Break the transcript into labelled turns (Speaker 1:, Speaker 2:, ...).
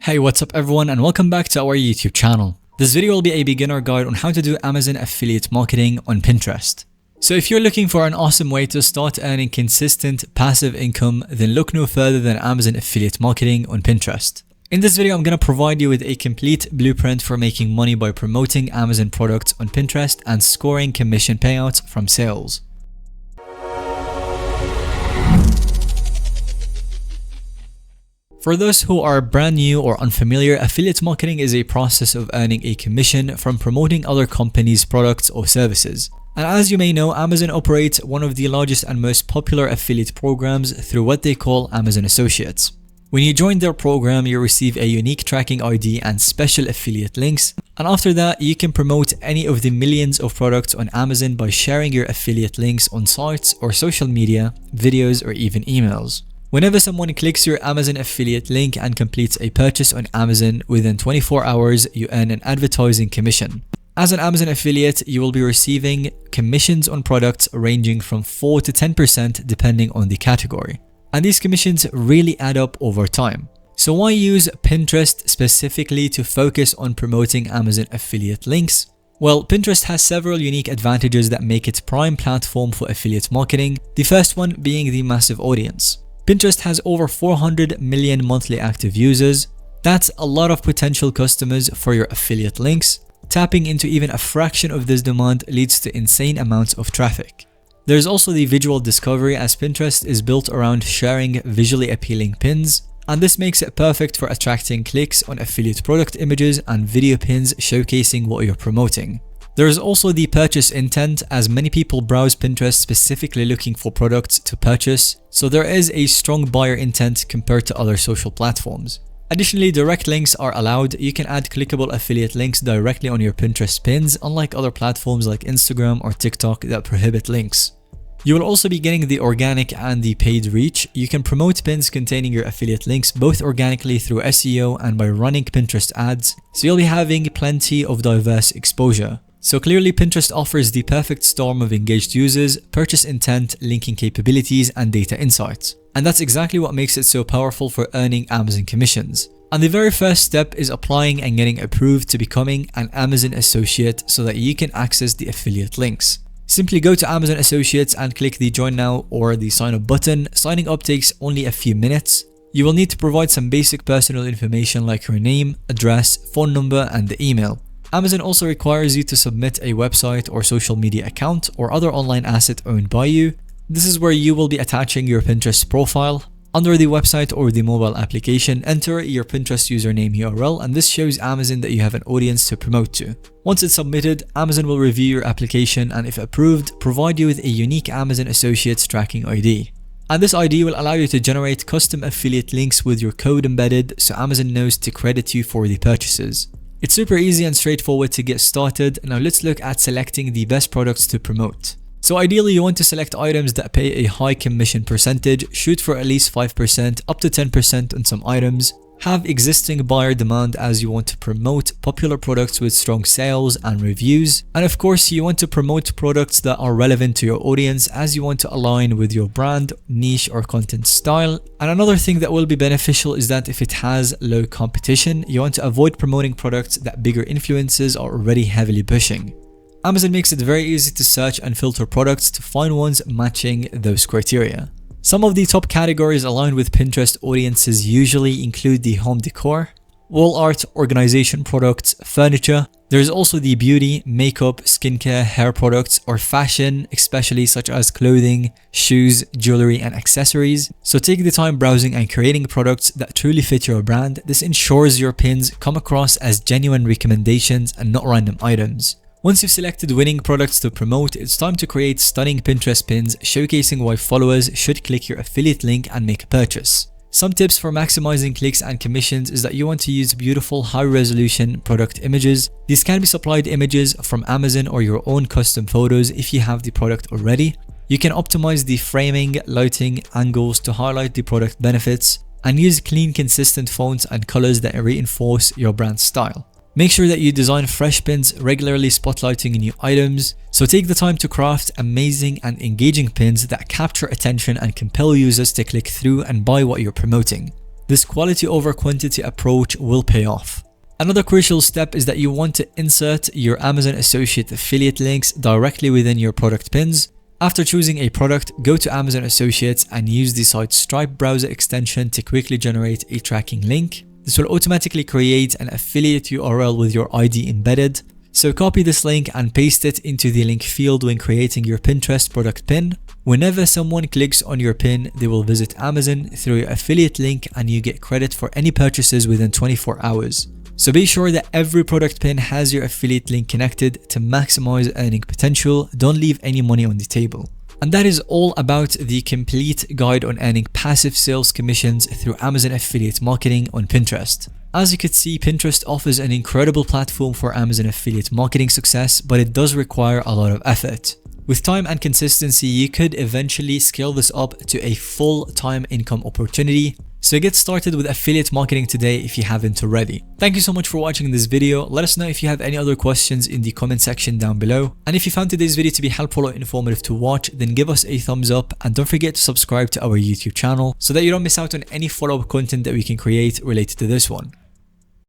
Speaker 1: Hey, what's up everyone, and welcome back to our YouTube channel. This video will be a beginner guide on how to do Amazon affiliate marketing on Pinterest. So if you're looking for an awesome way to start earning consistent passive income, then look no further than Amazon affiliate marketing on Pinterest. In this video, I'm going to provide you with a complete blueprint for making money by promoting Amazon products on Pinterest and scoring commission payouts from sales. For those who are brand new or unfamiliar, affiliate marketing is a process of earning a commission from promoting other companies' products or services. And as you may know, Amazon operates one of the largest and most popular affiliate programs through what they call Amazon Associates. When you join their program, you receive a unique tracking ID and special affiliate links. And after that, you can promote any of the millions of products on Amazon by sharing your affiliate links on sites or social media, videos, or even emails. Whenever someone clicks your Amazon affiliate link and completes a purchase on Amazon within 24 hours, you earn an advertising commission. As an Amazon affiliate, you will be receiving commissions on products ranging from 4 to 10% depending on the category. And these commissions really add up over time. So why use Pinterest specifically to focus on promoting Amazon affiliate links? Well, Pinterest has several unique advantages that make it prime platform for affiliate marketing, the first one being the massive audience. Pinterest has over 400 million monthly active users. That's a lot of potential customers for your affiliate links. Tapping into even a fraction of this demand leads to insane amounts of traffic. There's also the visual discovery, as Pinterest is built around sharing visually appealing pins, and this makes it perfect for attracting clicks on affiliate product images and video pins showcasing what you're promoting. There is also the purchase intent, as many people browse Pinterest specifically looking for products to purchase, so there is a strong buyer intent compared to other social platforms. Additionally, direct links are allowed. You can add clickable affiliate links directly on your Pinterest pins, unlike other platforms like Instagram or TikTok that prohibit links. You will also be getting the organic and the paid reach. You can promote pins containing your affiliate links both organically through SEO and by running Pinterest ads, so you'll be having plenty of diverse exposure. So clearly, Pinterest offers the perfect storm of engaged users, purchase intent, linking capabilities, and data insights. And that's exactly what makes it so powerful for earning Amazon commissions. And the very first step is applying and getting approved to becoming an Amazon Associate so that you can access the affiliate links. Simply go to Amazon Associates and click the Join Now or the Sign Up button. Signing up takes only a few minutes. You will need to provide some basic personal information like your name, address, phone number, and the email. Amazon also requires you to submit a website or social media account or other online asset owned by you. This is where you will be attaching your Pinterest profile. Under the website or the mobile application, enter your Pinterest username URL, and this shows Amazon that you have an audience to promote to. Once it's submitted, Amazon will review your application and, if approved, provide you with a unique Amazon Associates tracking ID. And this ID will allow you to generate custom affiliate links with your code embedded, so Amazon knows to credit you for the purchases. It's super easy and straightforward to get started. Now let's look at selecting the best products to promote. So ideally, you want to select items that pay a high commission percentage, shoot for at least 5% up to 10% on some items, have existing buyer demand as you want to promote popular products with strong sales and reviews, and of course you want to promote products that are relevant to your audience as you want to align with your brand, niche, or content style. And another thing that will be beneficial is that if it has low competition, you want to avoid promoting products that bigger influencers are already heavily pushing. Amazon makes it very easy to search and filter products to find ones matching those criteria. Some of the top categories aligned with Pinterest audiences usually include the home decor, wall art, organization products, furniture. There's also the beauty, makeup, skincare, hair products, or fashion, especially such as clothing, shoes, jewelry, and accessories. So take the time browsing and creating products that truly fit your brand. This ensures your pins come across as genuine recommendations and not random items. Once you've selected winning products to promote, it's time to create stunning Pinterest pins showcasing why followers should click your affiliate link and make a purchase. Some tips for maximizing clicks and commissions is that you want to use beautiful high-resolution product images. These can be supplied images from Amazon or your own custom photos if you have the product already. You can optimize the framing, lighting, angles to highlight the product benefits, and use clean, consistent fonts and colors that reinforce your brand style. Make sure that you design fresh pins, regularly spotlighting new items. So take the time to craft amazing and engaging pins that capture attention and compel users to click through and buy what you're promoting. this quality over quantity approach will pay off. Another crucial step is that you want to insert your Amazon Associate affiliate links directly within your product pins. After choosing a product, go to Amazon Associates and use the site's Stripe browser extension to quickly generate a tracking link. This will automatically create an affiliate URL with your ID embedded. So copy this link and paste it into the link field when creating your Pinterest product pin. Whenever someone clicks on your pin, they will visit Amazon through your affiliate link and you get credit for any purchases within 24 hours. So be sure that every product pin has your affiliate link connected to maximize earning potential. Don't leave any money on the table. And that is all about the complete guide on earning passive sales commissions through Amazon affiliate marketing on Pinterest. As you could see, Pinterest offers an incredible platform for Amazon affiliate marketing success, but it does require a lot of effort. With time and consistency, you could eventually scale this up to a full-time income opportunity. So get started with affiliate marketing today if you haven't already. Thank you so much for watching this video. Let us know if you have any other questions in the comment section down below. And if you found today's video to be helpful or informative to watch, then give us a thumbs up and don't forget to subscribe to our YouTube channel so that you don't miss out on any follow-up content that we can create related to this one.